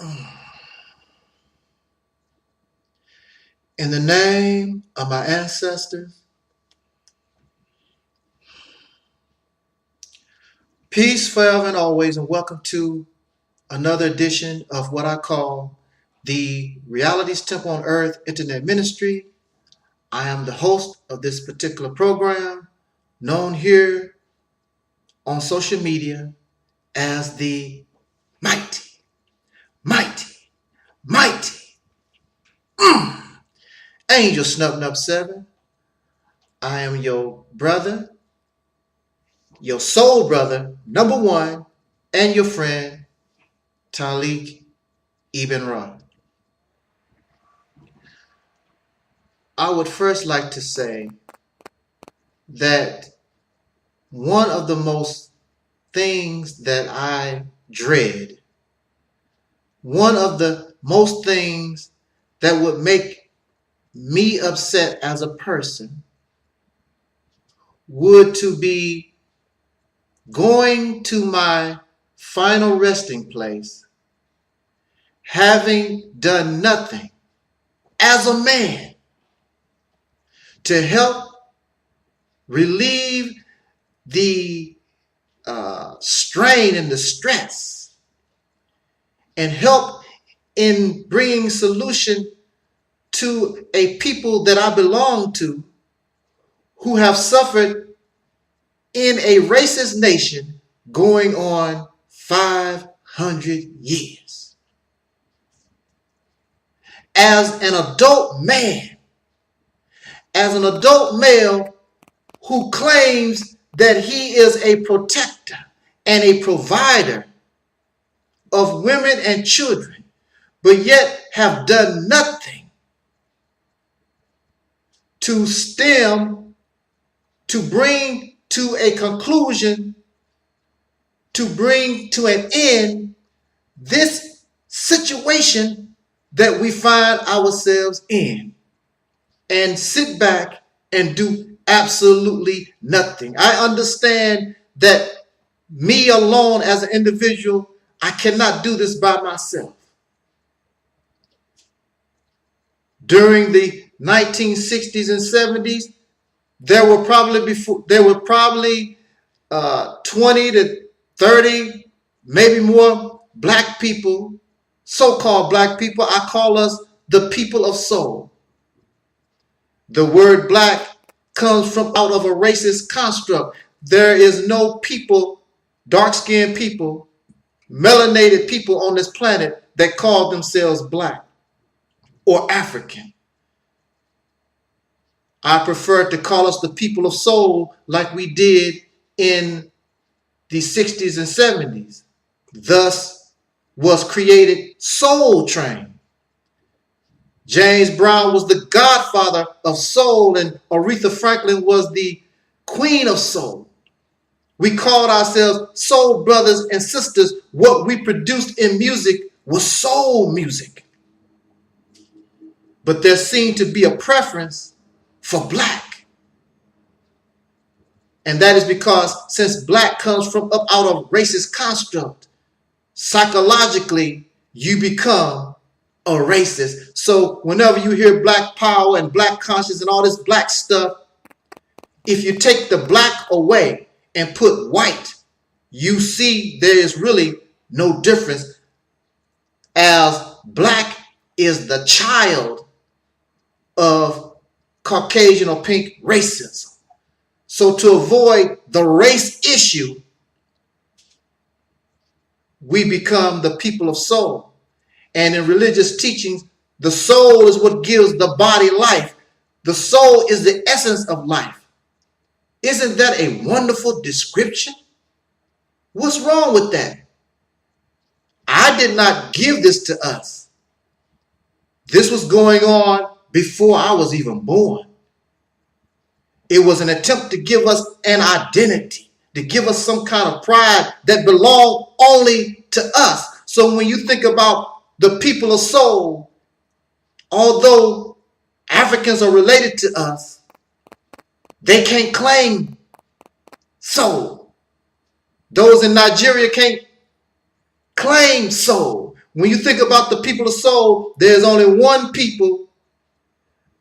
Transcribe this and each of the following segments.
In the name of my ancestors, peace forever and always, and welcome to another edition of what I call the Reality's Temple on Earth Internet Ministry. I am the host of this particular program, known here on social media as the mighty, Angel Snub 7. I am your brother, your soul brother, number one, and your friend, Taalik Ibn'rad. I would first like to say that one of the most things that I dread, one of the most things that would make me upset as a person would to be going to my final resting place, having done nothing as a man to help relieve the strain and the stress and help in bringing solution to a people that I belong to who have suffered in a racist nation going on 500 years. As an adult man, as an adult male who claims that he is a protector and a provider of women and children, but yet have done nothing to stem, to bring to a conclusion, to bring to an end this situation that we find ourselves in, and sit back and do absolutely nothing. I understand that me alone as an individual, I cannot do this by myself. During the 1960s and 70s, there were probably 20 to 30, maybe more black people, so-called black people. I call us the people of soul. The word black comes from out of a racist construct. There is no people, dark-skinned people, melanated people on this planet that call themselves black or African. I prefer to call us the people of soul like we did in the 60s and 70s. Thus was created Soul Train. James Brown was the godfather of soul, and Aretha Franklin was the queen of soul. We called ourselves soul brothers and sisters. What we produced in music was soul music. But there seemed to be a preference for black. And that is because since black comes from up out of racist construct, psychologically you become a racist. So whenever you hear black power and black conscience and all this black stuff, if you take the black away and put white, you see there is really no difference, as black is the child of Caucasian or pink racism. So to avoid the race issue, we become the people of soul. And in religious teachings, the soul is what gives the body life. The soul is the essence of life. Isn't that a wonderful description? What's wrong with that? I did not give this to us. This was going on before I was even born. It was an attempt to give us an identity, to give us some kind of pride that belonged only to us. So when you think about the people of soul, although Africans are related to us, they can't claim soul. Those in Nigeria can't claim soul. When you think about the people of soul, there's only one people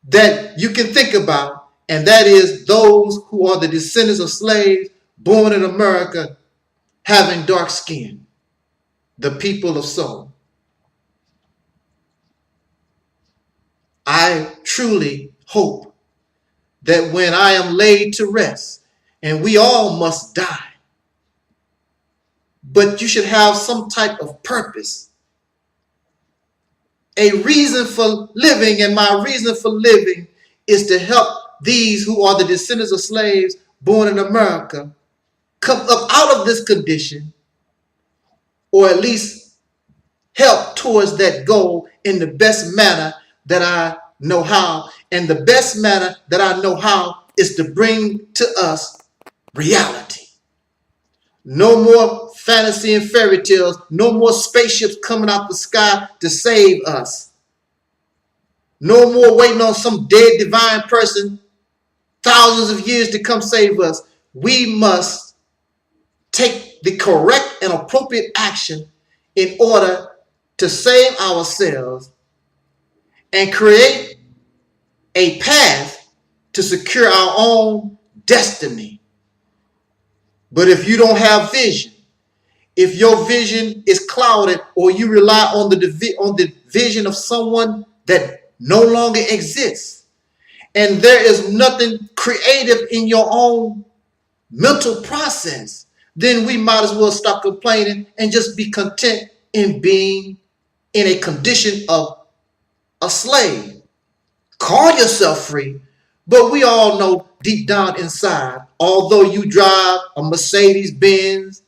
that you can think about, and that is those who are the descendants of slaves born in America having dark skin, the people of soul. I truly hope that when I am laid to rest, and we all must die, but you should have some type of purpose, a reason for living, and my reason for living is to help these who are the descendants of slaves born in America come up out of this condition, or at least help towards that goal in the best manner that I know how. And the best manner that I know how is to bring to us reality. No more fantasy and fairy tales. No more spaceships coming out the sky to save us. No more waiting on some dead divine person thousands of years to come save us. We must take the correct and appropriate action in order to save ourselves and create a path to secure our own destiny. But if you don't have vision, if your vision is clouded, or you rely on the vision of someone that no longer exists, and there is nothing creative in your own mental process, then we might as well stop complaining and just be content in being in a condition of a slave. Call yourself free, but we all know deep down inside, although you drive a Mercedes Benz,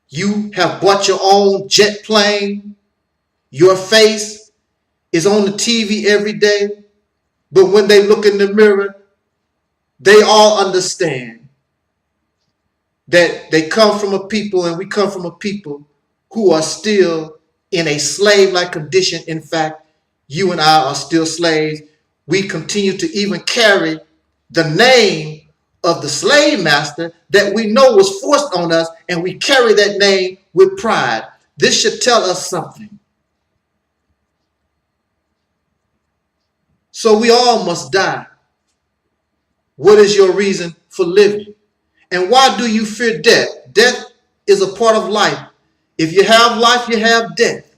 you have bought your own jet plane, your face is on the TV every day, but when they look in the mirror, they all understand that they come from a people, and we come from a people who are still in a slave-like condition. In fact, you and I are still slaves. We continue to even carry the name of the slave master that we know was forced on us, and we carry that name with pride. This should tell us something. So we all must die. What is your reason for living? And why do you fear death? Death is a part of life. If you have life, you have death.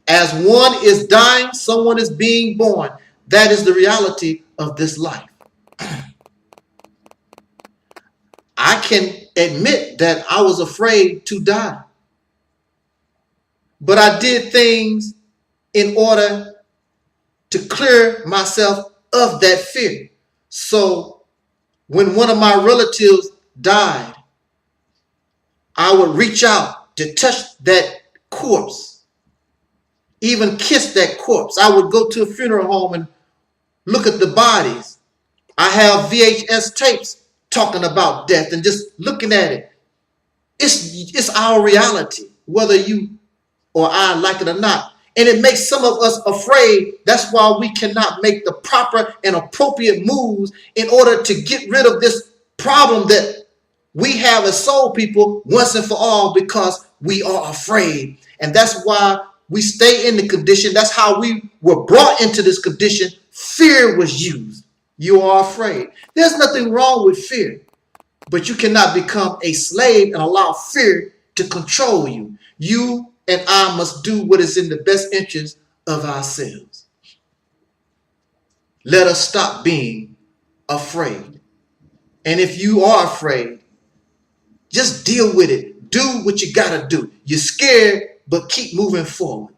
As one is dying, someone is being born. That is the reality of this life. I can admit that I was afraid to die. But I did things in order to clear myself of that fear. So when one of my relatives died, I would reach out to touch that corpse, even kiss that corpse. I would go to a funeral home and look at the bodies. I have VHS tapes talking about death and just looking at it. It's our reality, whether you or I like it or not. And it makes some of us afraid. That's why we cannot make the proper and appropriate moves in order to get rid of this problem that we have as soul people once and for all, because we are afraid. And that's why we stay in the condition. That's how we were brought into this condition. Fear was used. You are afraid. There's nothing wrong with fear, but you cannot become a slave and allow fear to control you. You and I must do what is in the best interest of ourselves. Let us stop being afraid. And if you are afraid, just deal with it. Do what you gotta do. You're scared, but keep moving forward.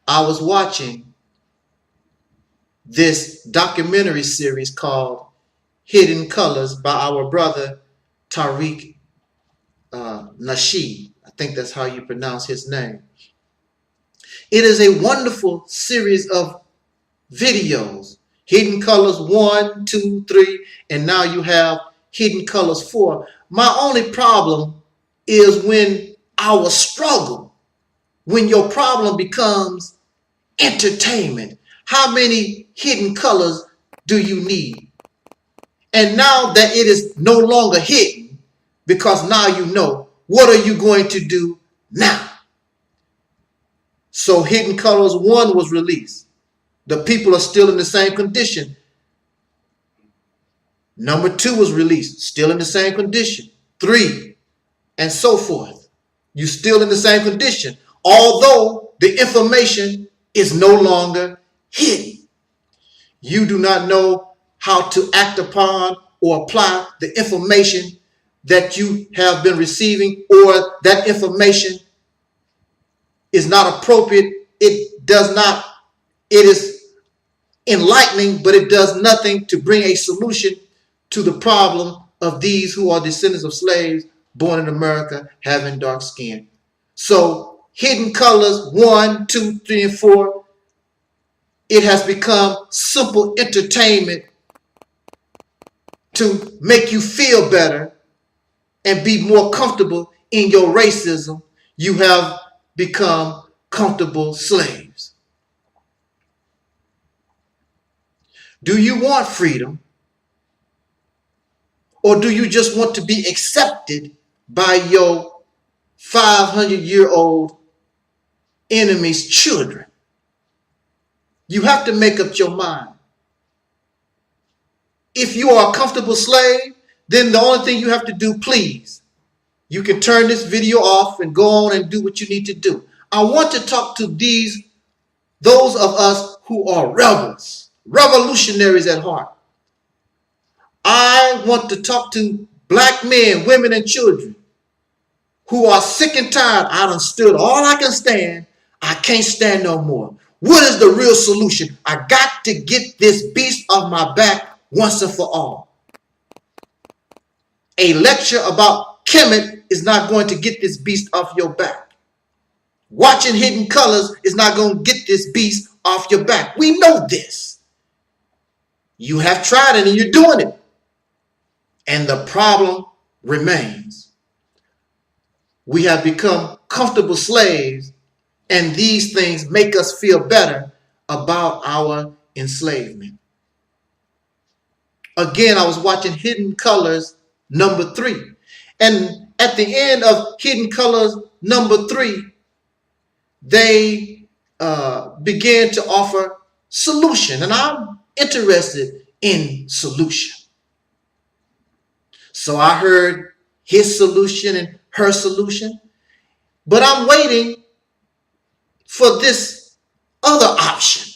I was watching this documentary series called Hidden Colors by our brother Taalik Nasheed. I think that's how you pronounce his name. It is a wonderful series of videos. Hidden Colors 1, 2, 3, and now you have Hidden Colors 4. My only problem is when our struggle, when your problem becomes entertainment. How many hidden colors do you need? And now that it is no longer hidden, because now you know, what are you going to do now? So Hidden Colors 1 was released. The people are still in the same condition. Number 2 was released, still in the same condition. 3, and so forth. You still in the same condition, although the information is no longer hidden. You do not know how to act upon or apply the information that you have been receiving, or that information is not appropriate. It is enlightening, but it does nothing to bring a solution to the problem of these who are descendants of slaves born in America having dark skin. So Hidden Colors 1, 2, 3, and 4, it has become simple entertainment to make you feel better and be more comfortable in your racism. You have become comfortable slaves. Do you want freedom? Or do you just want to be accepted by your 500-year-old enemy's children? You have to make up your mind. If you are a comfortable slave, then the only thing you have to do, please, you can turn this video off and go on and do what you need to do. I want to talk to those of us who are rebels, revolutionaries at heart. I want to talk to black men, women, and children who are sick and tired. I done stood all I can stand. I can't stand no more. What is the real solution? I got to get this beast off my back once and for all. A lecture about Kemet is not going to get this beast off your back. Watching Hidden Colors is not going to get this beast off your back. We know this. You have tried it and you're doing it. And the problem remains. We have become comfortable slaves, and these things make us feel better about our enslavement. Again, I was watching Hidden Colors number 3. And at the end of Hidden Colors number 3, they began to offer solution. And I'm interested in solution. So I heard his solution and her solution. But I'm waiting for this other option.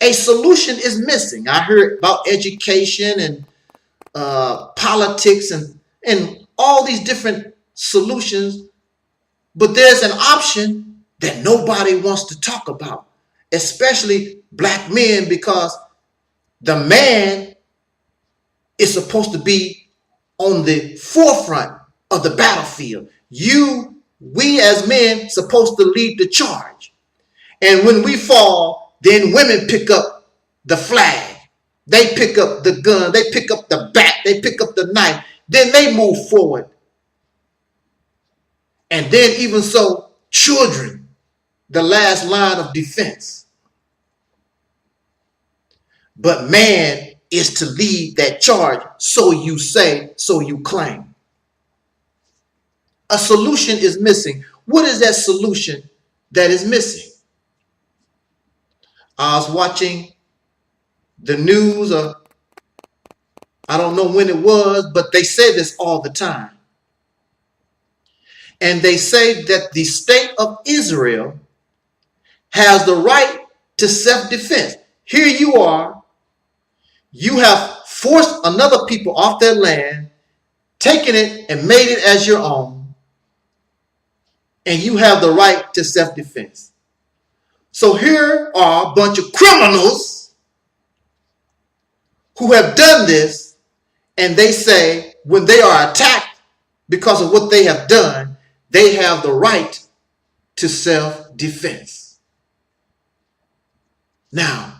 A solution is missing. I heard about education and politics and all these different solutions. But there's an option that nobody wants to talk about, especially black men, because the man is supposed to be on the forefront of the battlefield. We as men supposed to lead the charge. And when we fall, then women pick up the flag. They pick up the gun. They pick up the bat. They pick up the knife. Then they move forward. And then even so, children, the last line of defense. But man is to lead that charge, so you say, so you claim. A solution is missing. What is that solution that is missing? I was watching the news, I don't know when it was, but they say this all the time. And they say that the state of Israel has the right to self-defense. Here you are. You have forced another people off their land, taken it and made it as your own, and you have the right to self-defense. So here are a bunch of criminals who have done this, and they say when they are attacked because of what they have done, they have the right to self-defense. Now,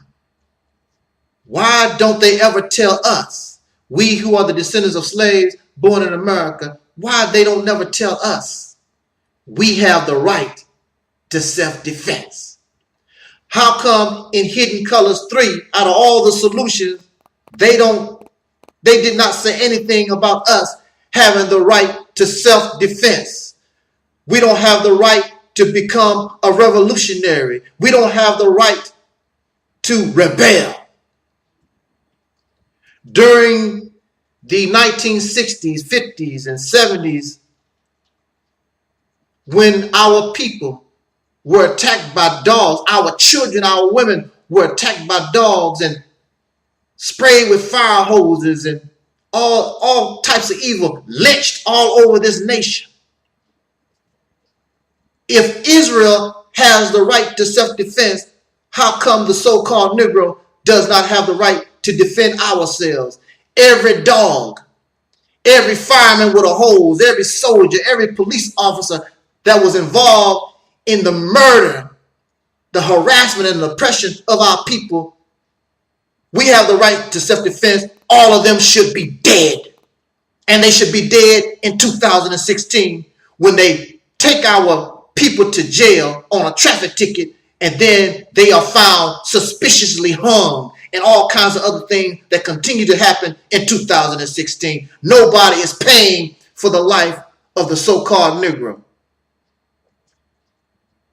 why don't they ever tell us, we who are the descendants of slaves born in America, why they don't never tell us we have the right to self-defense? How come in Hidden Colors 3, out of all the solutions, they did not say anything about us having the right to self-defense? We don't have the right to become a revolutionary. We don't have the right to rebel. During the 1960s, 50s, and 70s, when our people were attacked by dogs, our children, our women were attacked by dogs and sprayed with fire hoses and all types of evil, lynched all over this nation. If Israel has the right to self-defense, how come the so-called Negro does not have the right to defend ourselves? Every dog, every fireman with a hose, every soldier, every police officer that was involved in the murder, the harassment and the oppression of our people, we have the right to self-defense. All of them should be dead. And they should be dead in 2016 when they take our people to jail on a traffic ticket and then they are found suspiciously hung and all kinds of other things that continue to happen in 2016. Nobody is paying for the life of the so-called Negro.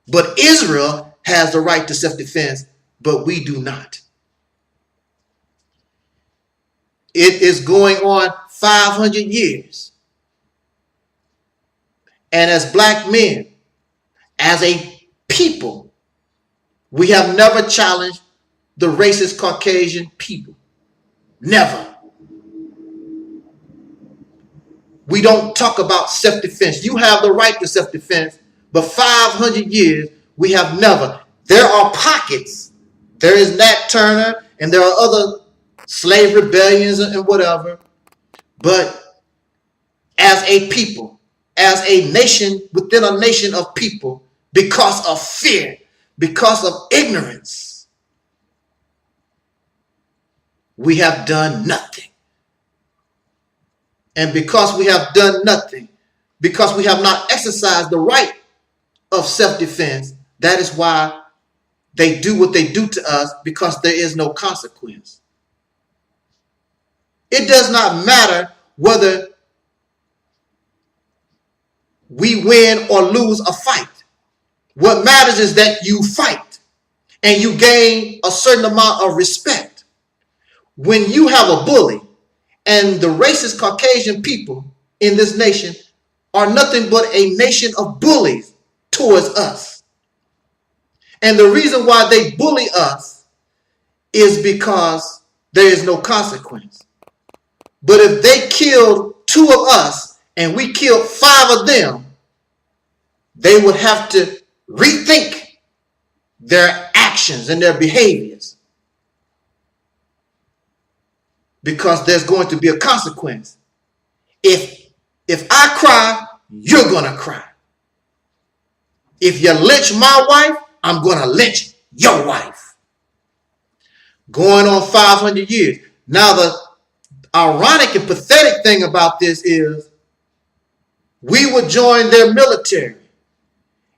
But Israel has the right to self-defense, but we do not. It is going on 500 years. And as black men, as a people, we have never challenged the racist Caucasian people. Never. We don't talk about self-defense. You have the right to self-defense, but 500 years, we have never. There are pockets. There is Nat Turner, and there are other slave rebellions and whatever. But as a people, as a nation within a nation of people, because of fear, because of ignorance, we have done nothing. And because we have done nothing, because we have not exercised the right of self-defense, that is why they do what they do to us, because there is no consequence. It does not matter whether we win or lose a fight. What matters is that you fight and you gain a certain amount of respect. When you have a bully, and the racist Caucasian people in this nation are nothing but a nation of bullies towards us. And the reason why they bully us is because there is no consequence. But if they killed 2 of us and we killed 5 of them, they would have to rethink their actions and their behaviors, because there's going to be a consequence. If I cry, you're going to cry. If you lynch my wife, I'm going to lynch your wife. Going on 500 years. Now, the ironic and pathetic thing about this is we would join their military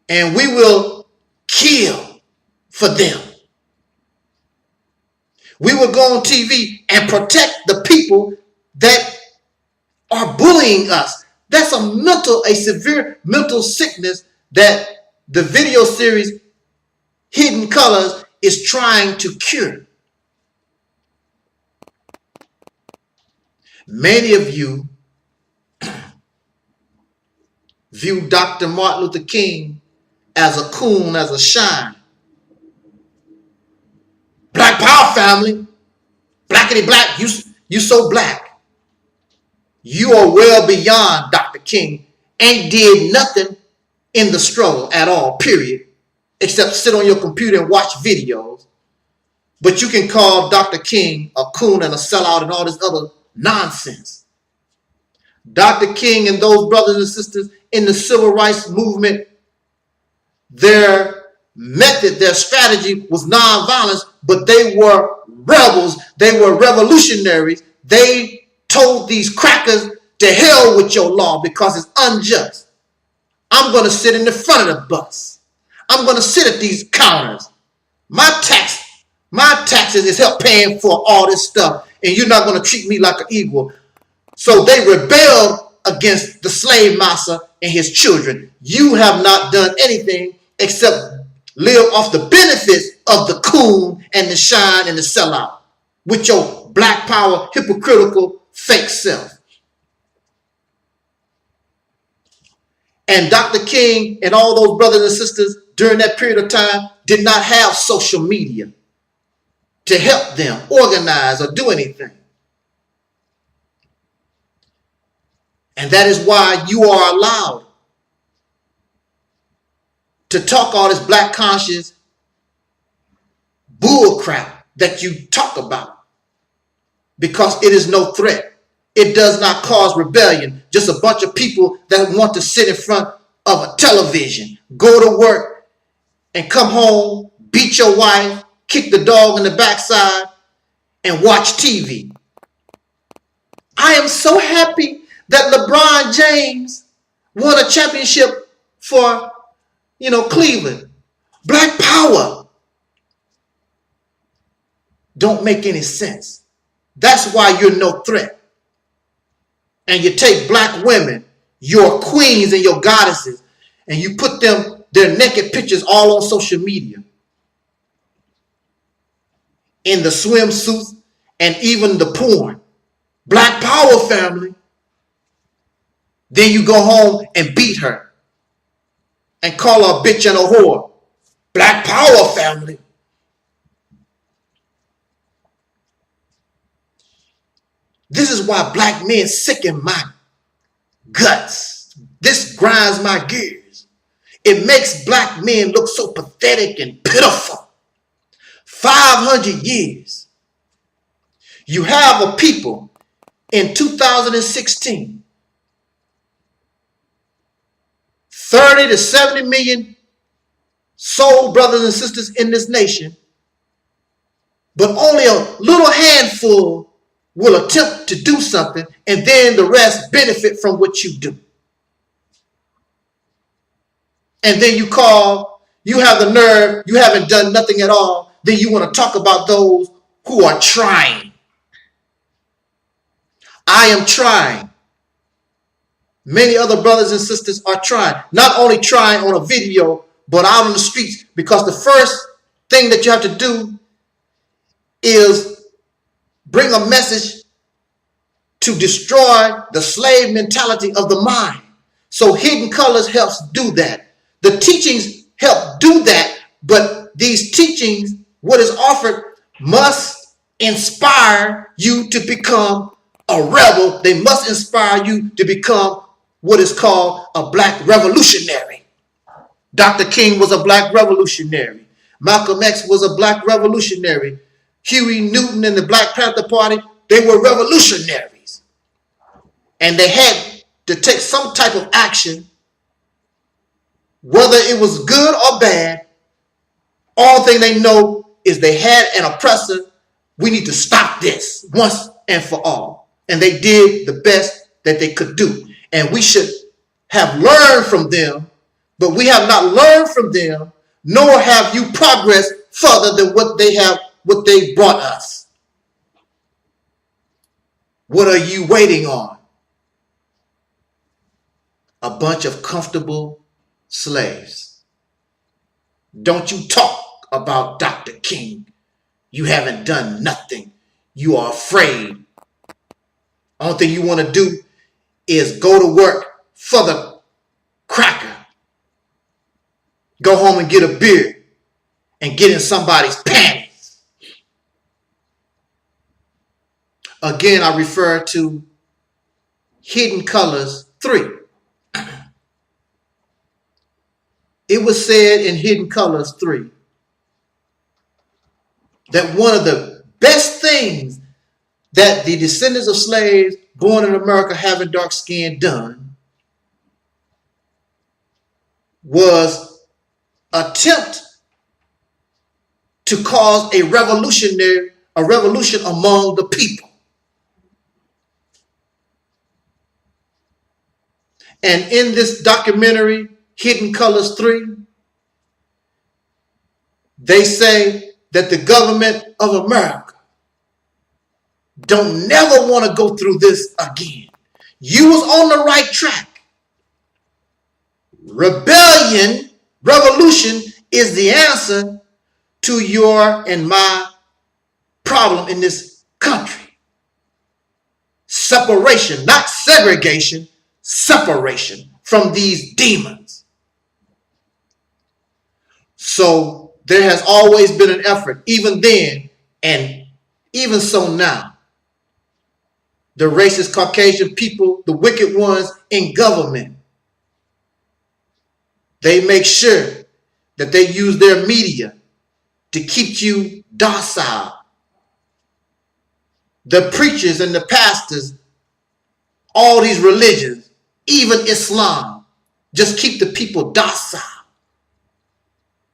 and we will kill for them. We would go on TV and protect the people that are bullying us. That's a severe mental sickness that the video series Hidden Colors is trying to cure. Many of you view Dr. Martin Luther King as a coon, as a shine. Black power family, blackity black, you so black. You are well beyond Dr. King. Ain't did nothing in the struggle at all, period, except sit on your computer and watch videos. But you can call Dr. King a coon and a sellout and all this other nonsense. Dr. King and those brothers and sisters in the civil rights movement, their method, their strategy was nonviolence, but they were rebels. They were revolutionaries. They told these crackers to hell with your law because it's unjust. I'm going to sit in the front of the bus. I'm going to sit at these counters. My taxes is help paying for all this stuff, and you're not going to treat me like an equal. So they rebelled against the slave master and his children. You have not done anything except live off the benefits of the coon and the shine and the sellout with your black power, hypocritical, fake self. And Dr. King and all those brothers and sisters during that period of time did not have social media to help them organize or do anything. And that is why you are allowed to talk all this black conscious bull crap that you talk about, because it is no threat. It does not cause rebellion. Just a bunch of people that want to sit in front of a television, go to work and come home, beat your wife, kick the dog in the backside, and watch TV. I am so happy that LeBron James won a championship for, Cleveland. Black power don't make any sense. That's why you're no threat. And you take black women, your queens and your goddesses, and you put their naked pictures all on social media, in the swimsuits and even the porn. Black power, family. Then you go home and beat her and call her a bitch and a whore. Black power, family. This is why black men sicken my guts. This grinds my gears. It makes black men look so pathetic and pitiful. 500 years. You have a people in 2016, 30 to 70 million soul brothers and sisters in this nation, but only a little handful will attempt to do something, and then the rest benefit from what you do. And then you have the nerve, you haven't done nothing at all, then you want to talk about those who are trying. I am trying. Many other brothers and sisters are trying. Not only trying on a video, but out on the streets, because the first thing that you have to do is bring a message to destroy the slave mentality of the mind. So Hidden Colors helps do that. The teachings help do that, but these teachings, what is offered, must inspire you to become a rebel. They must inspire you to become what is called a black revolutionary. Dr. King was a black revolutionary. Malcolm X was a black revolutionary. Huey Newton and the Black Panther Party, they were revolutionaries. And they had to take some type of action, whether it was good or bad. All thing they know is they had an oppressor. We need to stop this once and for all. And they did the best that they could do. And we should have learned from them, but we have not learned from them, nor have you progressed further than what they brought us. What are you waiting on? A bunch of comfortable slaves. Don't you talk about Dr. King. You haven't done nothing. You are afraid. Only thing you want to do is go to work for the cracker. Go home and get a beer and get in somebody's panties. Again, I refer to Hidden Colors 3. It was said in Hidden Colors 3 that one of the best things that the descendants of slaves born in America having dark skin done was attempt to cause a revolution among the people. And in this documentary, Hidden Colors 3, they say that the government of America don't never want to go through this again. You was on the right track. Rebellion Revolution is the answer to your and my problem in this country. Separation, not segregation, separation from these demons. So there has always been an effort, even then and even so now. The racist Caucasian people, the wicked ones in government, they make sure that they use their media to keep you docile. The preachers and the pastors, all these religions, even Islam, just keep the people docile.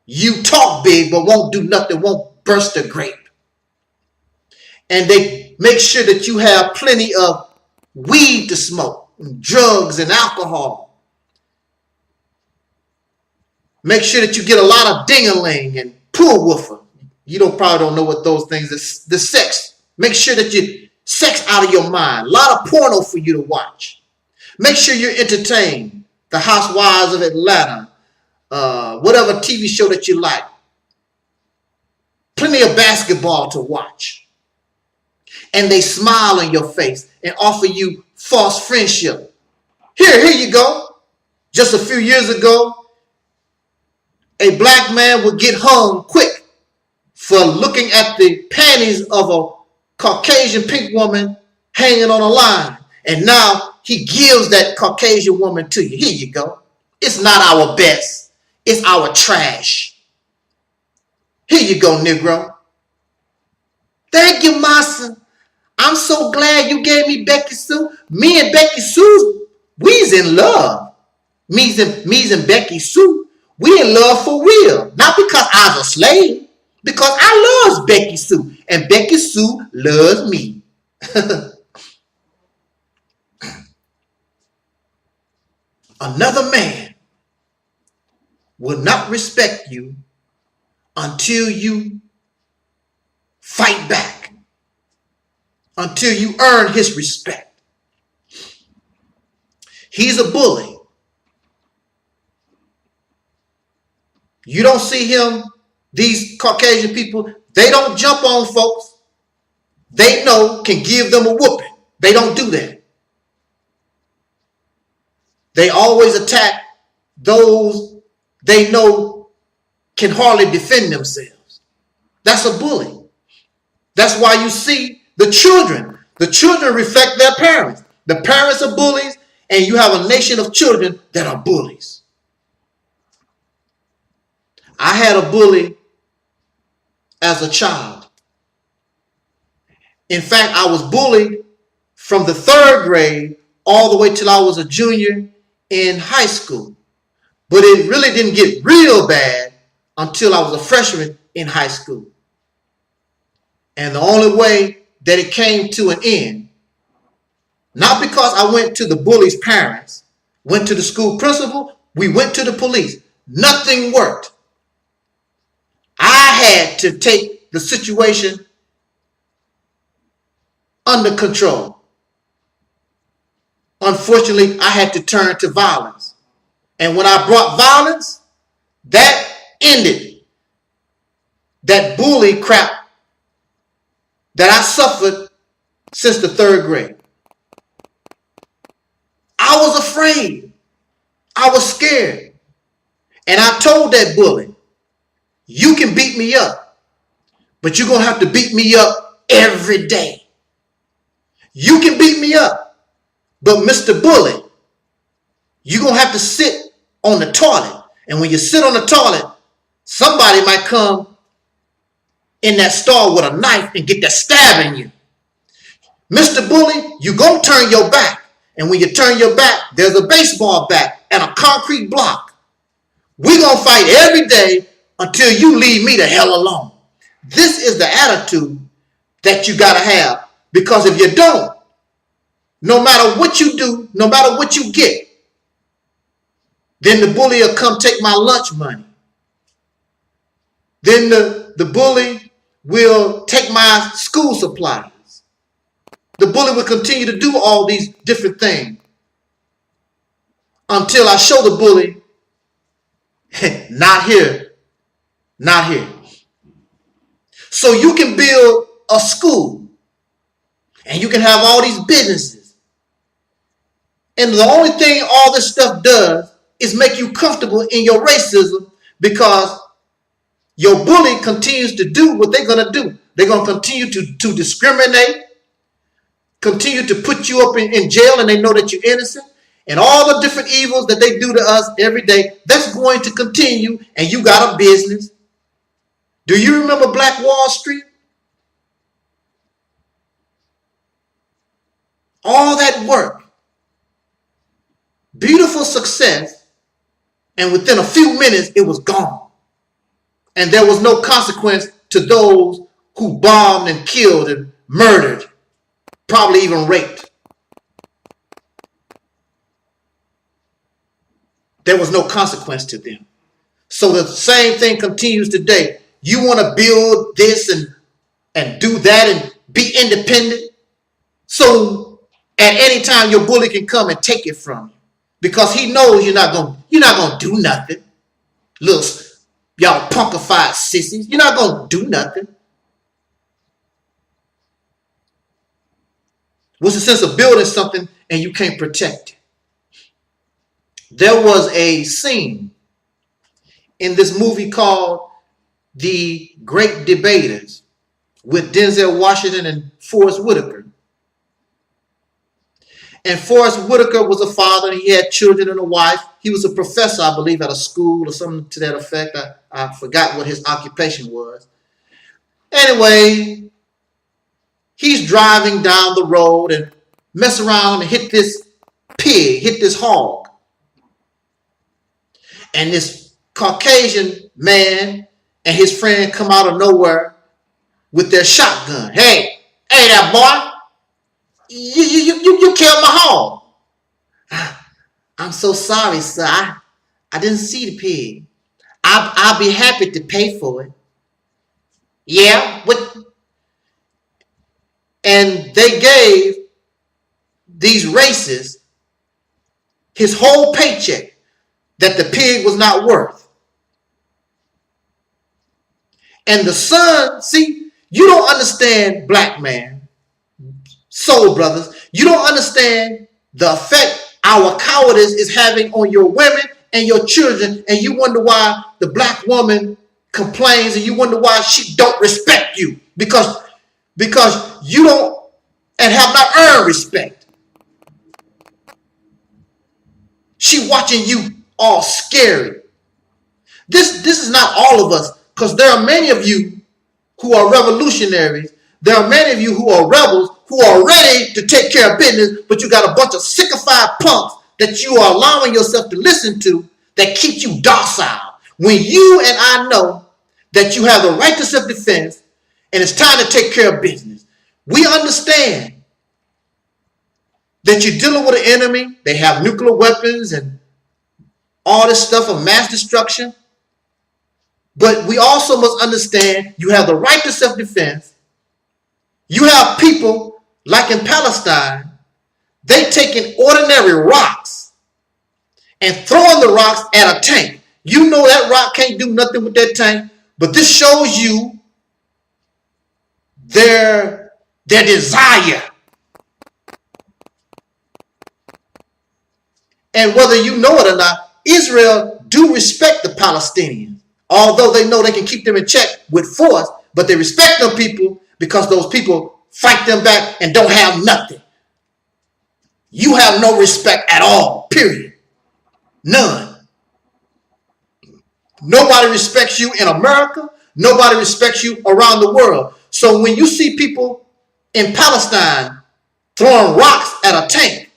You talk big but won't do nothing, won't burst a grape. And they make sure that you have plenty of weed to smoke, and drugs and alcohol. Make sure that you get a lot of ding-a-ling and pool woofer. You probably don't know what those things are. The sex. Make sure that you sex out of your mind. A lot of porno for you to watch. Make sure you're entertained. The Housewives of Atlanta. Whatever TV show that you like. Plenty of basketball to watch. And they smile on your face and offer you false friendship. Here you go. Just a few years ago, a black man would get hung quick for looking at the panties of a Caucasian pink woman hanging on a line. And now he gives that Caucasian woman to you. Here you go. It's not our best. It's our trash. Here you go, Negro. Thank you, Massa. I'm so glad you gave me Becky Sue. Me and Becky Sue, we's in love. Me's and Becky Sue, we in love for real. Not because I was a slave, because I loves Becky Sue. And Becky Sue loves me. Another man will not respect you until you fight back, until you earn his respect. He's a bully. You don't see him, these Caucasian people, they don't jump on folks they know can give them a whooping. They don't do that. They always attack those they know can hardly defend themselves. That's a bully. That's why you see the children. The children reflect their parents. The parents are bullies, and you have a nation of children that are bullies. I had a bully as a child. In fact, I was bullied from the 3rd grade all the way till I was a junior in high school. But it really didn't get real bad until I was a freshman in high school. And the only way that it came to an end, not because I went to the bully's parents, went to the school principal, we went to the police. Nothing worked. I had to take the situation under control. Unfortunately, I had to turn to violence. And when I brought violence, that ended that bully crap that I suffered since the 3rd grade. I was afraid. I was scared. And I told that bully, you can beat me up, but you're going to have to beat me up every day. You can beat me up, but Mr. Bully, you're going to have to sit on the toilet. And when you sit on the toilet, somebody might come in that stall with a knife and get that stabbing you. Mr. Bully, you're going to turn your back. And when you turn your back, there's a baseball bat and a concrete block. We're going to fight every day until you leave me the hell alone. This is the attitude that you got to have. Because if you don't, no matter what you do, no matter what you get, then the bully will come take my lunch money. Then the bully will take my school supplies. The bully will continue to do all these different things until I show the bully Not here. Not here. So you can build a school and you can have all these businesses. And the only thing all this stuff does is make you comfortable in your racism, because your bully continues to do what they're going to do. They're going to continue to discriminate, continue to put you up in jail, and they know that you're innocent. And all the different evils that they do to us every day, that's going to continue, and you got a business. Do you remember Black Wall Street? All that work, beautiful success, and within a few minutes, it was gone. And there was no consequence to those who bombed and killed and murdered, probably even raped. There was no consequence to them. So the same thing continues today. You want to build this and do that and be independent. So at any time your bully can come and take it from you, because he knows you're not gonna do nothing. Little y'all punkified sissies, you're not gonna do nothing. What's the sense of building something and you can't protect it? There was a scene in this movie called The Great Debaters with Denzel Washington and Forrest Whitaker. And Forrest Whitaker was a father, and he had children and a wife. He was a professor, I believe, at a school or something to that effect. I forgot what his occupation was. Anyway, he's driving down the road and mess around and hit this pig, hit this hog. And this Caucasian man and his friend come out of nowhere with their shotgun. Hey there, boy. You killed my hog. I'm so sorry, sir. I didn't see the pig. I'll be happy to pay for it. Yeah? What? And they gave these racists his whole paycheck that the pig was not worth. And the son, see, you don't understand, black man, soul brothers, you don't understand the effect our cowardice is having on your women and your children, and you wonder why the black woman complains, and you wonder why she don't respect you, because you don't and have not earned respect. She watching you all scary. This is not all of us, because there are many of you who are revolutionaries. There are many of you who are rebels, who are ready to take care of business, but you got a bunch of sycophantic punks that you are allowing yourself to listen to that keep you docile. When you and I know that you have the right to self-defense and it's time to take care of business, we understand that you're dealing with an enemy. They have nuclear weapons and all this stuff of mass destruction. But we also must understand you have the right to self-defense. You have people like in Palestine, they taking ordinary rocks and throwing the rocks at a tank. You know that rock can't do nothing with that tank, but this shows you their desire. And whether you know it or not, Israel do respect the Palestinians, although they know they can keep them in check with force, but they respect them people because those people fight them back and don't have nothing. You have no respect at all, period. None. Nobody respects you in America. Nobody respects you around the world. So when you see people in Palestine throwing rocks at a tank,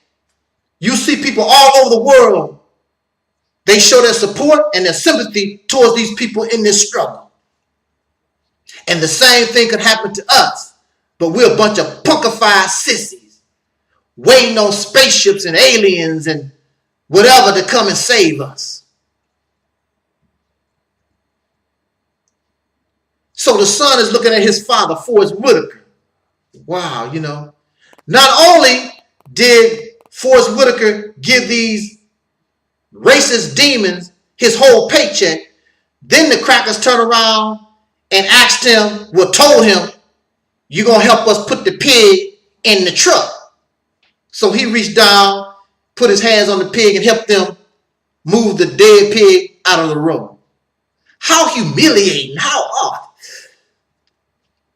you see people all over the world, they show their support and their sympathy towards these people in this struggle. And the same thing could happen to us, but we're a bunch of punkified sissies waiting on spaceships and aliens and whatever to come and save us. So the son is looking at his father, Forrest Whitaker. Wow, you know. Not only did Forrest Whitaker give these racist demons his whole paycheck. Then the crackers turned around and asked him, well, told him, you're going to help us put the pig in the truck. So he reached down, put his hands on the pig and helped them move the dead pig out of the road. How humiliating. How odd.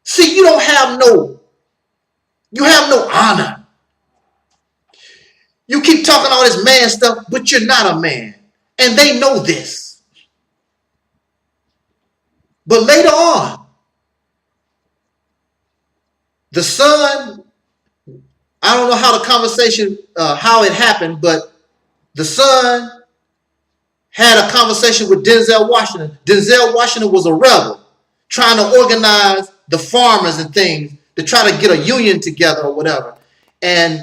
See, you have no honor. You keep talking all this man stuff, but you're not a man. And they know this. But later on, the son, I don't know how the conversation, how it happened, but the son had a conversation with Denzel Washington. Denzel Washington was a rebel, trying to organize the farmers and things to try to get a union together or whatever. And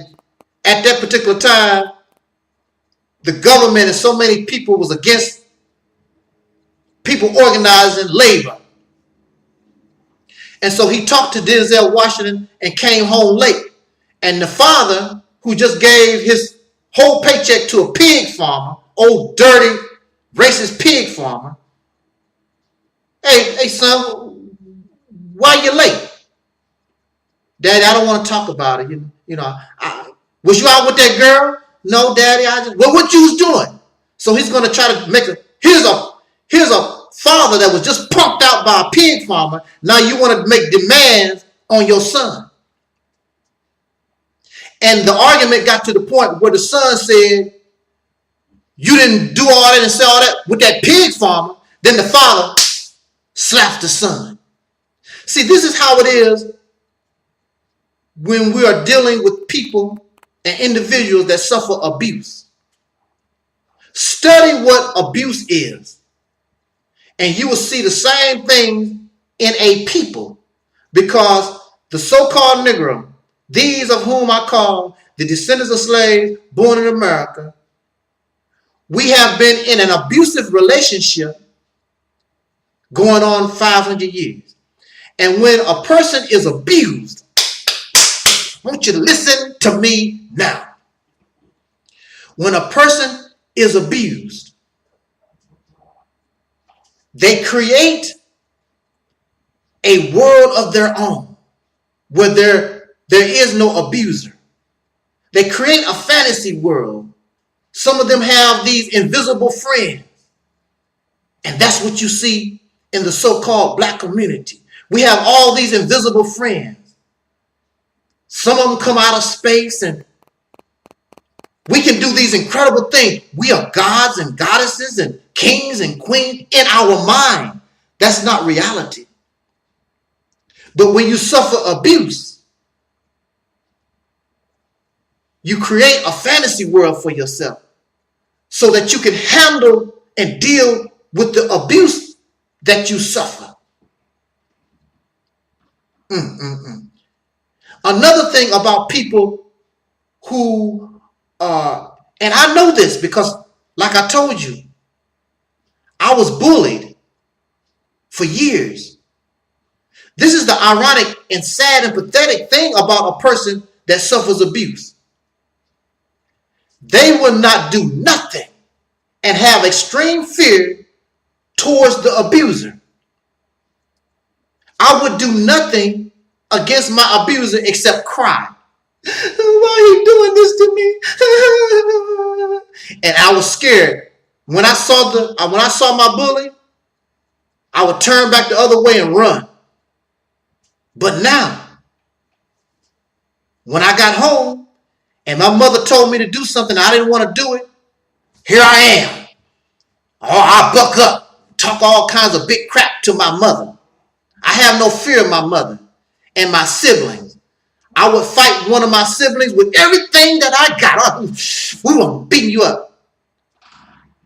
at that particular time, the government and so many people was against people organizing labor. And so he talked to Denzel Washington and came home late. And the father, who just gave his whole paycheck to a pig farmer, old dirty, racist pig farmer, hey son, why you late? Daddy, I don't want to talk about it. Was you out with that girl? No, Daddy. Well, what you was doing? So he's going to try to make here's a father that was just punked out by a pig farmer. Now you want to make demands on your son. And the argument got to the point where the son said, you didn't do all that and say all that with that pig farmer. Then the father slapped the son. See, this is how it is when we are dealing with people and individuals that suffer abuse. Study what abuse is, and you will see the same thing in a people, because the so-called Negro, these of whom I call the descendants of slaves born in America, we have been in an abusive relationship going on 500 years. And when a person is abused, I want you to listen to me now. When a person is abused, they create a world of their own where there is no abuser. They create a fantasy world. Some of them have these invisible friends. And that's what you see in the so-called black community. We have all these invisible friends. Some of them come out of space and we can do these incredible things. We are gods and goddesses and kings and queens in our mind. That's not reality. But when you suffer abuse, you create a fantasy world for yourself so that you can handle and deal with the abuse that you suffer. Another thing about people who, and I know this because, like I told you, I was bullied for years. This is the ironic and sad and pathetic thing about a person that suffers abuse. They will not do nothing and have extreme fear towards the abuser. I would do nothing against my abuser except cry. Why are you doing this to me? And I was scared. When I saw my bully, I would turn back the other way and run. But now, when I got home and my mother told me to do something I didn't want to do it, here I am. Oh, I buck up, talk all kinds of big crap to my mother. I have no fear of my mother and my siblings. I would fight one of my siblings with everything that I got. We were beating you up.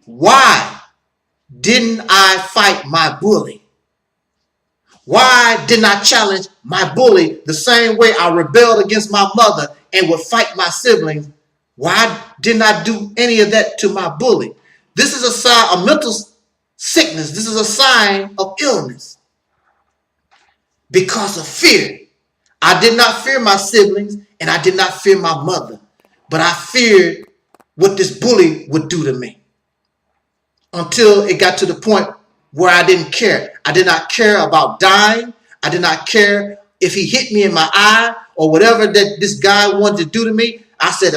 Why didn't I fight my bully? Why didn't I challenge my bully the same way I rebelled against my mother and would fight my siblings? Why didn't I do any of that to my bully? This is a sign of mental sickness. This is a sign of illness. Because of fear. I did not fear my siblings and I did not fear my mother. But I feared what this bully would do to me. until it got to the point where I didn't care. I did not care about dying. I did not care if he hit me in my eye or whatever that this guy wanted to do to me. I said,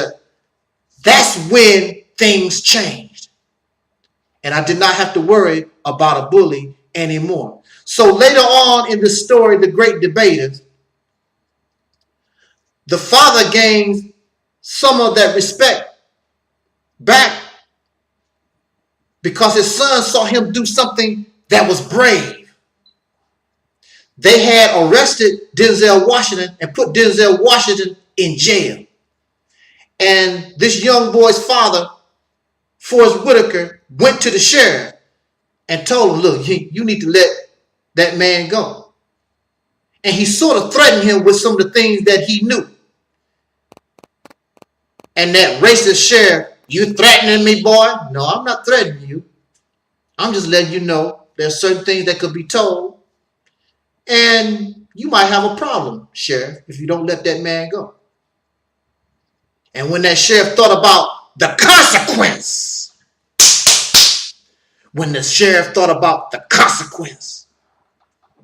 that's when things changed. And I did not have to worry about a bully anymore. So later on in the story, The Great Debaters, the father gains some of that respect back because his son saw him do something that was brave. They had arrested Denzel Washington and put Denzel Washington in jail. And this young boy's father, Forrest Whitaker, went to the sheriff and told him, look, you need to let that man go. And he sort of threatened him with some of the things that he knew. And that racist sheriff, you threatening me, boy? No, I'm not threatening you. I'm just letting you know there's certain things that could be told. And you might have a problem, sheriff, if you don't let that man go. And when that sheriff thought about the consequence,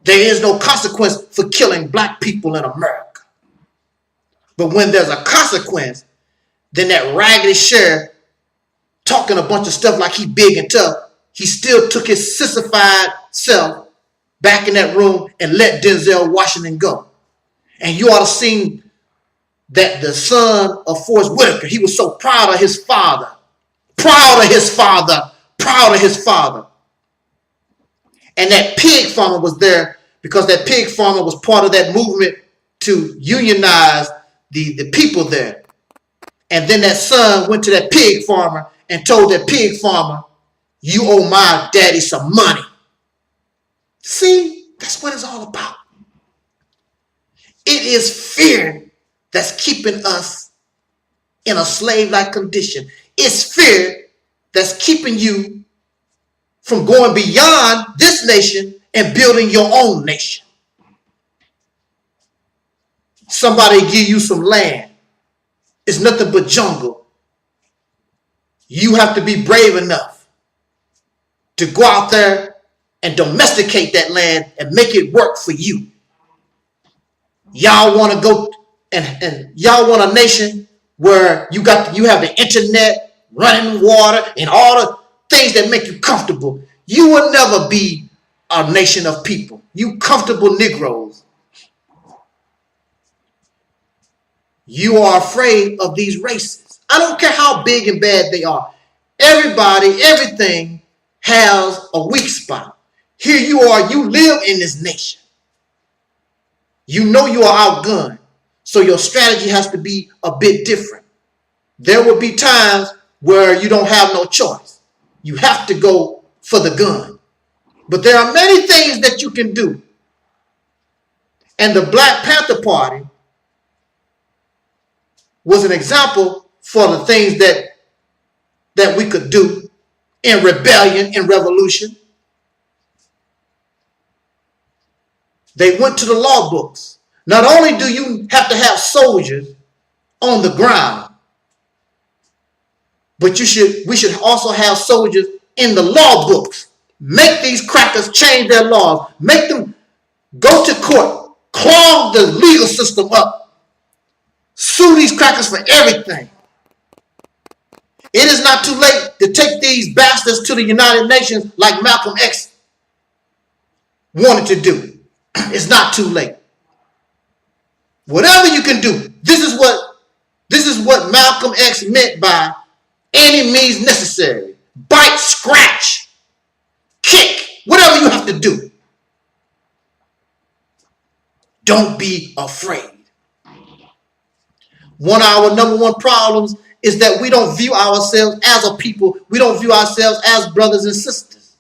there is no consequence for killing black people in America. But when there's a consequence, then that raggedy sheriff talking a bunch of stuff like he big and tough, he still took his sissified self back in that room and let Denzel Washington go. And you ought to see that the son of Forrest Whitaker, he was so proud of his father. And that pig farmer was there because that pig farmer was part of that movement to unionize the people there. And then that son went to that pig farmer and told that pig farmer, you owe my daddy some money. See, that's what it's all about. It is fear that's keeping us in a slave-like condition. It's fear that's keeping you from going beyond this nation and building your own nation. Somebody give you some land. It's nothing but jungle. You have to be brave enough to go out there and domesticate that land and make it work for you. Y'all want to go and y'all want a nation where you have the internet, running water, and all the things that make you comfortable. You will never be a nation of people. You comfortable Negroes. You are afraid of these races. I don't care how big and bad they are. Everybody, everything has a weak spot. Here you are, you live in this nation. You know you are outgunned. So your strategy has to be a bit different. There will be times where you don't have no choice. You have to go for the gun. But there are many things that you can do. And the Black Panther Party was an example for the things that we could do in rebellion, in revolution. They went to the law books. Not only do you have to have soldiers on the ground, but we should also have soldiers in the law books. Make these crackers change their laws. Make them go to court. Clog the legal system up. Sue these crackers for everything. It is not too late to take these bastards to the United Nations like Malcolm X wanted to do. It's not too late. Whatever you can do, this is what Malcolm X meant by any means necessary. Bite, scratch, kick, whatever you have to do. Don't be afraid. One of our number one problems is that we don't view ourselves as a people. We don't view ourselves as brothers and sisters.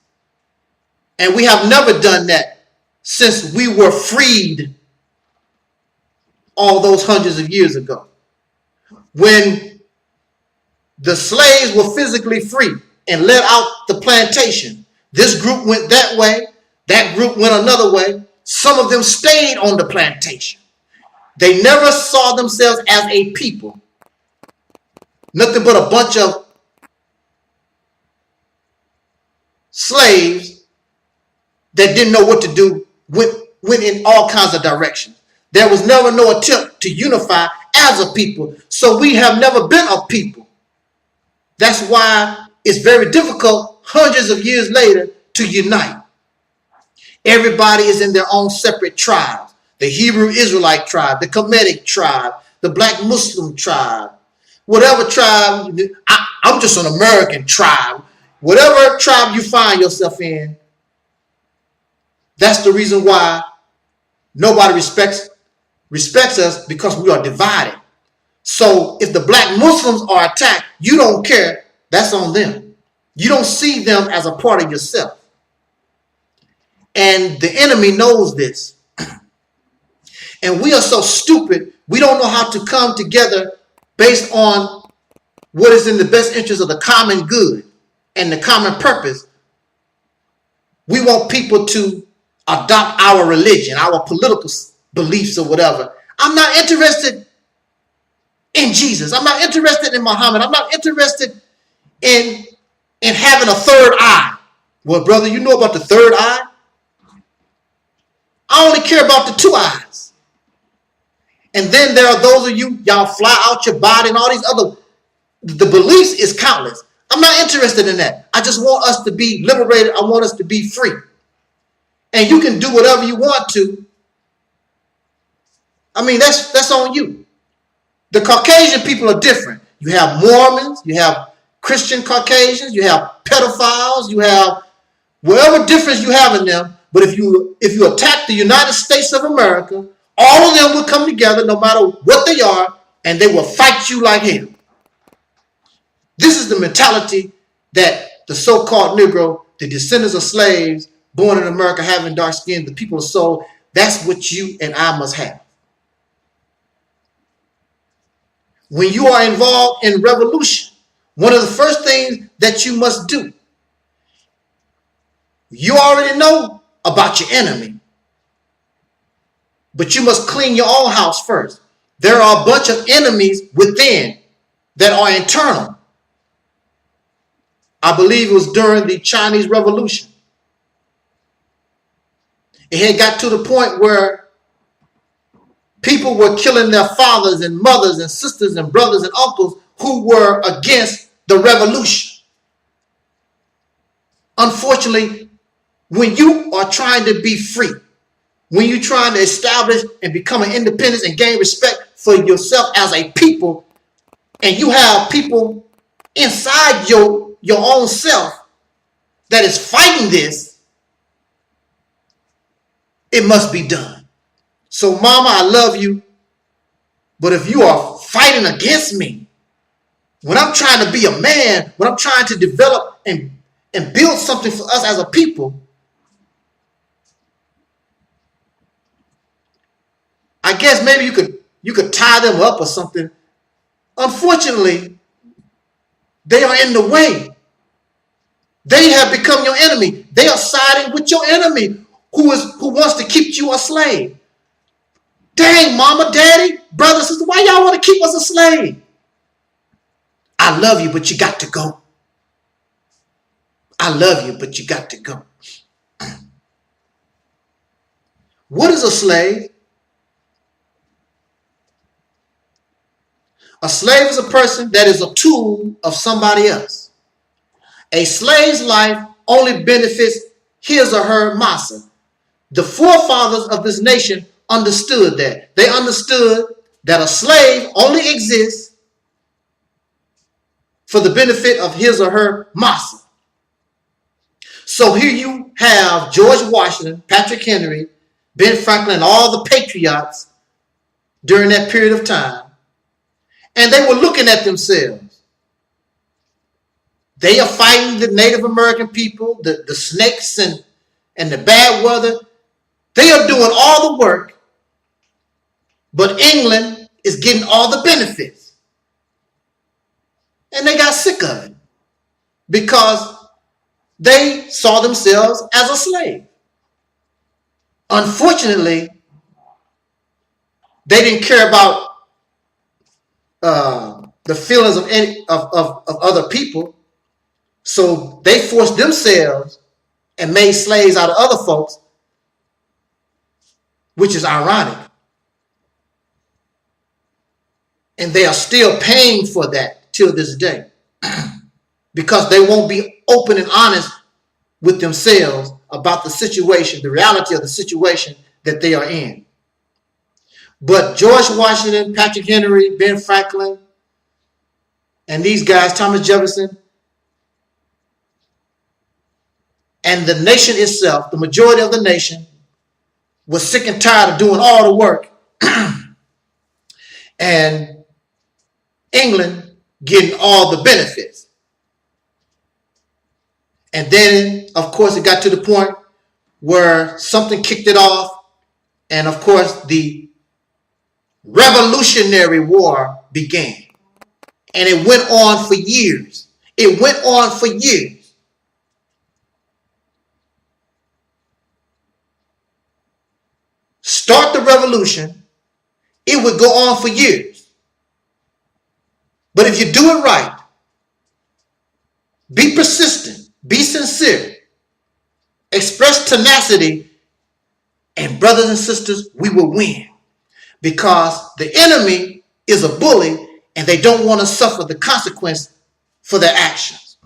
And we have never done that since we were freed all those hundreds of years ago. When the slaves were physically free and let out the plantation, this group went that way, that group went another way. Some of them stayed on the plantation. They never saw themselves as a people. Nothing but a bunch of slaves that didn't know what to do went in all kinds of directions. There was never no attempt to unify as a people. So we have never been a people. That's why it's very difficult hundreds of years later to unite. Everybody is in their own separate tribes. The Hebrew Israelite tribe, the Kemetic tribe, the Black Muslim tribe, whatever tribe. I'm just an American tribe. Whatever tribe you find yourself in, that's the reason why nobody respects us, because we are divided. So if the Black Muslims are attacked, you don't care. That's on them. You don't see them as a part of yourself. And the enemy knows this. And we are so stupid, we don't know how to come together based on what is in the best interest of the common good and the common purpose. We want people to adopt our religion, our political beliefs or whatever. I'm not interested in Jesus. I'm not interested in Muhammad. I'm not interested in having a third eye. Well, brother, you know about the third eye? I only care about the two eyes. And then there are those of you, y'all fly out your body and all these other, the beliefs is countless. I'm not interested in that. I just want us to be liberated. I want us to be free. And you can do whatever you want to. I mean, that's on you. The Caucasian people are different. You have Mormons, you have Christian Caucasians, you have pedophiles, you have whatever difference you have in them. But if you attack the United States of America, all of them will come together, no matter what they are, and they will fight you like hell. This is the mentality that the so-called Negro, the descendants of slaves, born in America, having dark skin, the people of soul, that's what you and I must have. When you are involved in revolution, one of the first things that you must do, you already know about your enemy, but you must clean your own house first. There are a bunch of enemies within that are internal. I believe it was during the Chinese Revolution. It had got to the point where people were killing their fathers and mothers and sisters and brothers and uncles who were against the revolution. Unfortunately, when you are trying to be free, when you're trying to establish and become an independence and gain respect for yourself as a people, and you have people inside your own self that is fighting this, it must be done. So, mama, I love you, but if you are fighting against me, when I'm trying to be a man, when I'm trying to develop and build something for us as a people, I guess maybe you could tie them up or something. Unfortunately, they are in the way. They have become your enemy. They are siding with your enemy who wants to keep you a slave. Dang, mama, daddy, brother, sister, why y'all want to keep us a slave? I love you, but you got to go. I love you, but you got to go. What is a slave? A slave is a person that is a tool of somebody else. A slave's life only benefits his or her master. The forefathers of this nation understood that. They understood that a slave only exists for the benefit of his or her master. So here you have George Washington, Patrick Henry, Ben Franklin, and all the patriots during that period of time. And they were looking at themselves. They are fighting the Native American people, the snakes and the bad weather. They are doing all the work, but England is getting all the benefits. And they got sick of it because they saw themselves as a slave. Unfortunately, they didn't care about the feelings of other people, so they forced themselves and made slaves out of other folks, which is ironic. And they are still paying for that till this day because they won't be open and honest with themselves about the situation, the reality of the situation that they are in. But George Washington, Patrick Henry, Ben Franklin, and these guys, Thomas Jefferson, and the nation itself, the majority of the nation, was sick and tired of doing all the work. And England getting all the benefits. And then, of course, it got to the point where something kicked it off. And, of course, the Revolutionary War began. And it went on for years. It went on for years. Start the revolution, it would go on for years. But if you do it right, be persistent, be sincere, express tenacity, and brothers and sisters, we will win. Because the enemy is a bully and they don't want to suffer the consequence for their actions.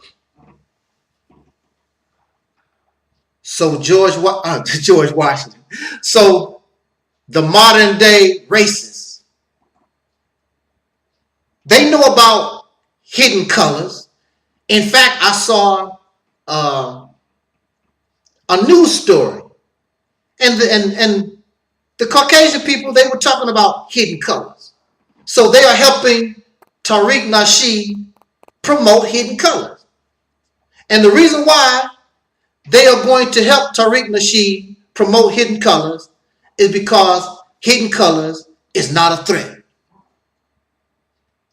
So George Washington. So the modern day racists, they know about hidden colors. In fact, I saw a news story, and the Caucasian people, they were talking about hidden colors. So they are helping Tariq Nasheed promote hidden colors. And the reason why they are going to help Tariq Nasheed promote hidden colors is because hidden colors is not a threat.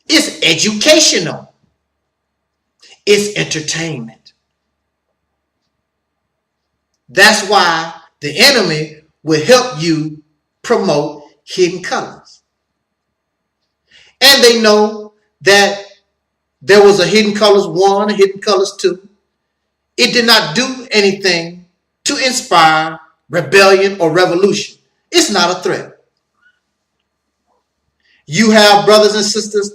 It's educational. It's entertainment. That's why the enemy will help you promote hidden colors. And they know that there was a Hidden Colors 1, a Hidden Colors 2. It did not do anything to inspire rebellion or revolution. It's not a threat. You have brothers and sisters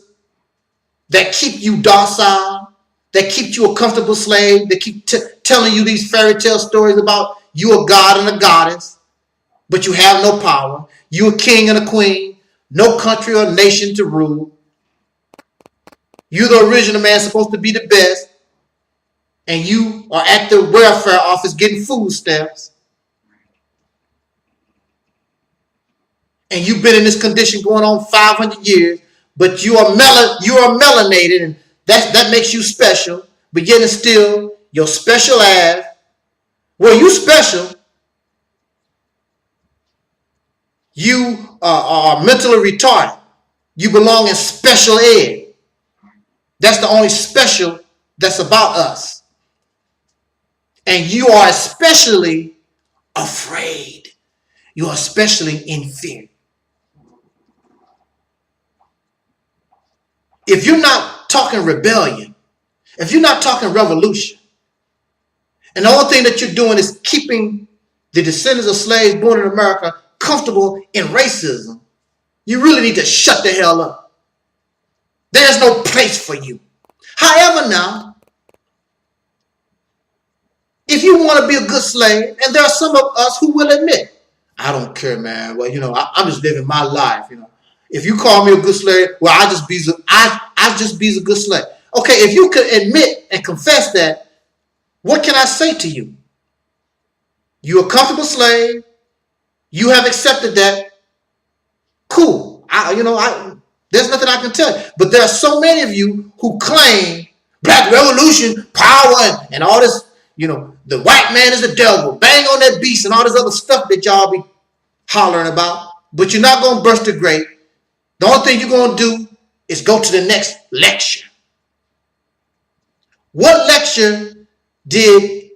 that keep you docile, that keep you a comfortable slave, that keep telling you these fairy tale stories about you a god and a goddess, but you have no power. You a king and a queen, no country or nation to rule. You the original man supposed to be the best, and you are at the welfare office getting food stamps. And you've been in this condition going on 500 years, but you are melanated, and that makes you special. But yet and still, your special ass, well, you special. You are mentally retarded. You belong in special ed. That's the only special that's about us. And you are especially afraid. You are especially in fear. If you're not talking rebellion, if you're not talking revolution, and the only thing that you're doing is keeping the descendants of slaves born in America comfortable in racism, you really need to shut the hell up. There's no place for you. However, now, if you want to be a good slave, and there are some of us who will admit, I don't care, man. Well, I'm just living my life. If you call me a good slave, well, I just be a good slave. Okay, if you could admit and confess that, what can I say to you? You're a comfortable slave. You have accepted that. Cool. There's nothing I can tell you. But there are so many of you who claim black revolution, power, and all this, the white man is the devil, bang on that beast, and all this other stuff that y'all be hollering about. But you're not going to burst the grape. The only thing you're going to do is go to the next lecture. What lecture did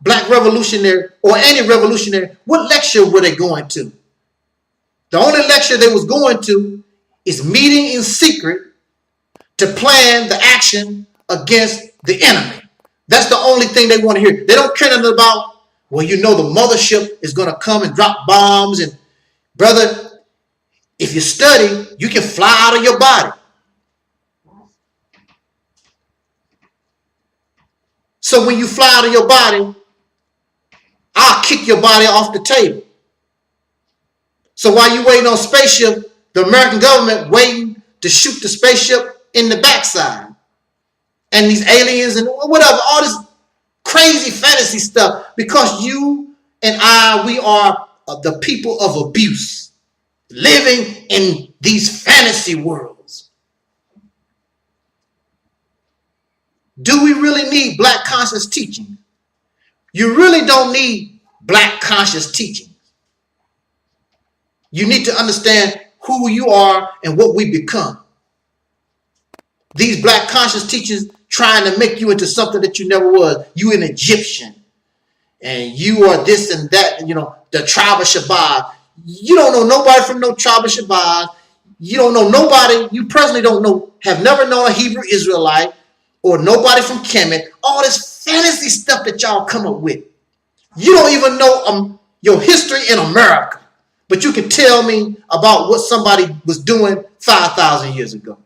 black revolutionary or any revolutionary, what lecture were they going to? The only lecture they was going to is meeting in secret to plan the action against the enemy. That's the only thing they want to hear. They don't care nothing about Well, you know the mothership is going to come and drop bombs. And brother, if you study, you can fly out of your body. So when you fly out of your body, I'll kick your body off the table. So while you waiting on spaceship, the American government waiting to shoot the spaceship in the backside. And these aliens and whatever, all this crazy fantasy stuff, because you and I, we are the people of abuse, living in these fantasy worlds. Do we really need black conscious teaching? You really don't need black conscious teaching. You need to understand who you are and what we become. These black conscious teachers trying to make you into something that you never was. You an Egyptian. And you are this and that, you know, the tribe of Shabbat. You don't know nobody from no tribe of Shabbat. You don't know nobody. You personally don't know, have never known a Hebrew Israelite or nobody from Kemet. All this fantasy stuff that y'all come up with. You don't even know your history in America. But you can tell me about what somebody was doing 5,000 years ago.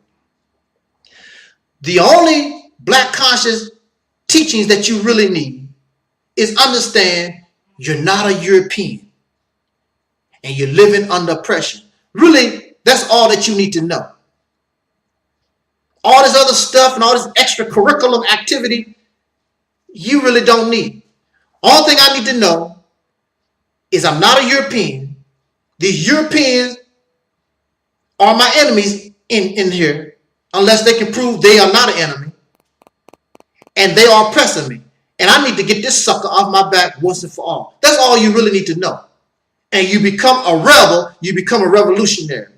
The only black conscious teachings that you really need is understand you're not a European and you're living under oppression. Really, that's all that you need to know. All this other stuff and all this extra curriculum activity, you really don't need. All thing I need to know is I'm not a European. These Europeans are my enemies in here, unless they can prove they are not an enemy. And they are oppressing me. And I need to get this sucker off my back once and for all. That's all you really need to know. And you become a rebel, you become a revolutionary.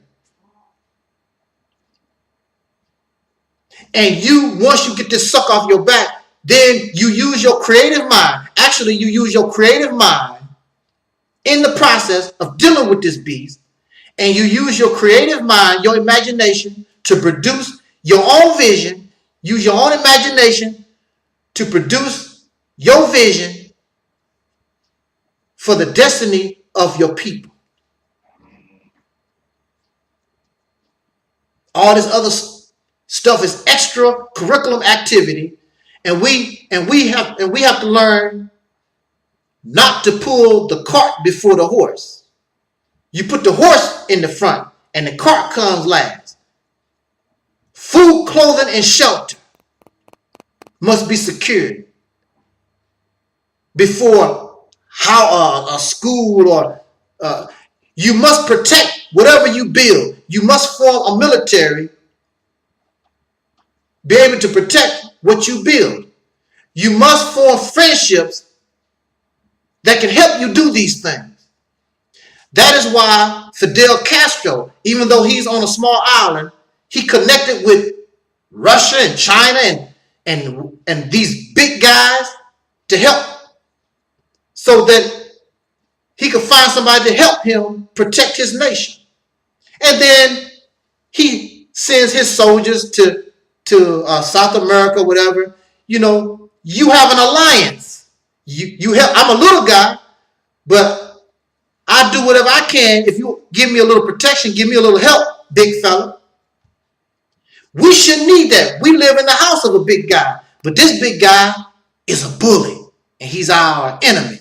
And once you get this sucker off your back, then you use your creative mind. Actually, you use your creative mind in the process of dealing with this beast. And you use your creative mind, your imagination, to produce your own vision. Use your own imagination to produce your vision for the destiny of your people. All this other stuff is extra curriculum activity, and we have to learn not to pull the cart before the horse. You put the horse in the front, and the cart comes last. Food, clothing, and shelter must be secured before how a school or you must protect whatever you build. You must form a military, be able to protect what you build. You must form friendships that can help you do these things. That is why Fidel Castro, even though he's on a small island, he connected with Russia and China and these big guys to help, so that he could find somebody to help him protect his nation. And then he sends his soldiers to South America, whatever. You know, you have an alliance. You help. I'm a little guy, but I do whatever I can. If you give me a little protection, give me a little help, big fella. We shouldn't need that. We live in the house of a big guy, but this big guy is a bully, and he's our enemy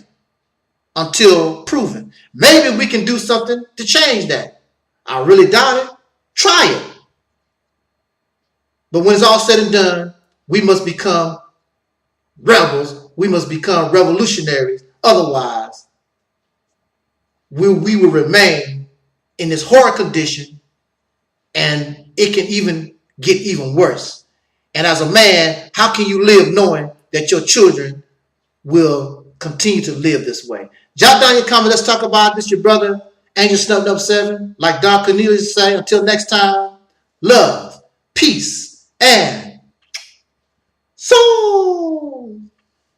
until proven. Maybe we can do something to change that. I really doubt it. Try it. But when it's all said and done, we must become rebels. We must become revolutionaries. Otherwise, we will remain in this horror condition, and it can even get even worse. And as a man, how can you live knowing that your children will continue to live this way? Jot down your comment. Let's talk about this. Your brother, Angel Snubbed Up 7. Like Don Cornelius say, until next time, love, peace, and soul.